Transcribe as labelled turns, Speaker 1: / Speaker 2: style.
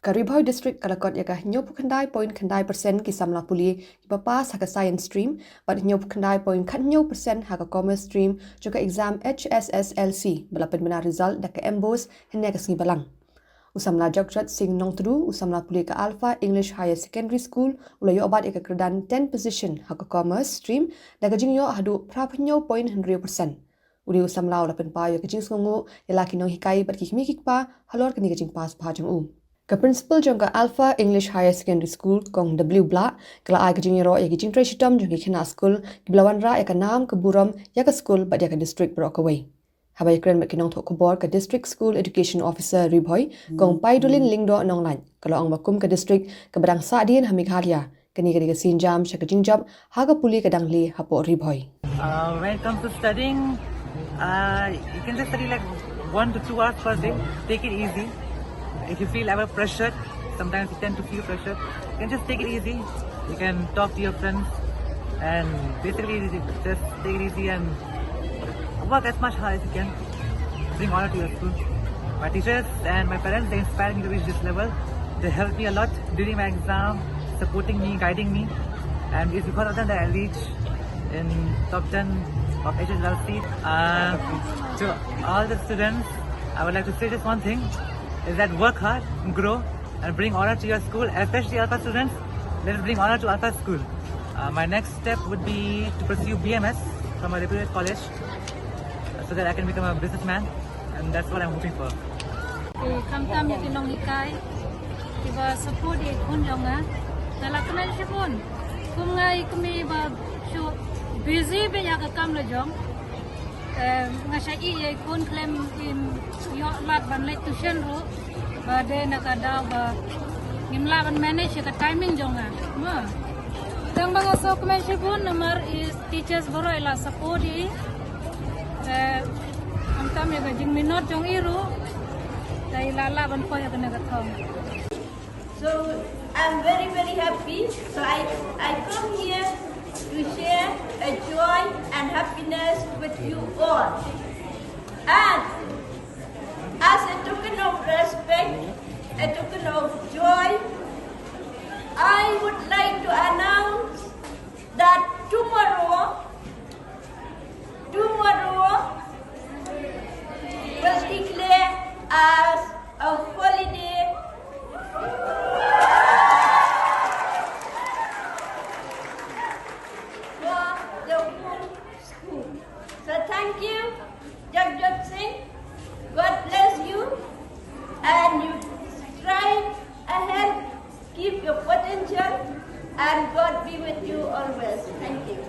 Speaker 1: Karibhoy district kalakot yaka nyop khandai point khandai percent ki samla puli ipapas haka science stream but nyop khandai point khanyo percent haka commerce stream juga exam HSSLC balapan bena result daka embos henne kasngi balang. Usamla Jagrat Singh Nongtru usamla puli ka Alpha English Higher Secondary School ulayo obat yaka kyrdan 10 position haka commerce stream daga jingyo hadu prapnyo point 100%. Uri usamla ulapan pa yaka jing sungu yalaki nong hikai bat kikmi kikpa halor kani ka jing pas pajang u. Ka principal jong ka Alpha English Higher Secondary School kong W Bla kala ai ka jing ro ya ki jing trai shitam jong ki khina school ki blawan ra ya ka nam ka buram ya ka school ba ya ka district bro ka wei habai kren mak kinong thok ko bor ka district school education officer Ribhoy kong paidulin lingdo nong lan kala ang makum ka district ka badang sa din hamik halia kani ka sinjam sha ka jingjam ha ka puli ka dangli hapo Ribhoy.
Speaker 2: When it comes to studying, you can just study like 1 to 2 hours per day. Take it easy. If you feel ever pressured, sometimes you tend to feel pressured, you can just take it easy. You can talk to your friends and basically just take it easy and work as much hard as you can. Bring honor to your school. My teachers and my parents, they inspired me to reach this level. They helped me a lot during my exam, supporting me, guiding me, and it's because of them that I reached in top 10 of HSSLC. To all the students, I would like to say just one thing, is that work hard, grow, and bring honor to your school, especially Alpha students. Let us bring honor to Alpha school. My next step would be to pursue BMS from a reputed college so that I can become a businessman, and that's what I'm hoping for.
Speaker 3: Kam ya kinong hikai, tiba support di kun jonga, dalam kenal si pun, kumai kami ba busy be ya kam le jong. Ngasai ye kun claim yo lat ban lek tuition ro ba de nakada ba ngimla ban manage ka timing jonga ma dang bang so commercial pun number is teachers boro ela support di am ya jing minot jong iru dai lala ban ko ya kana thong.
Speaker 4: So I'm very happy. So I come here to share a joy and happiness with you all. And as a token of respect, a token of joy, I would like to announce that tomorrow will declare as a holiday for the whole school. So thank you, Jagjot Singh. God bless you, and you strive ahead, keep your potential, and God be with you always. Thank you.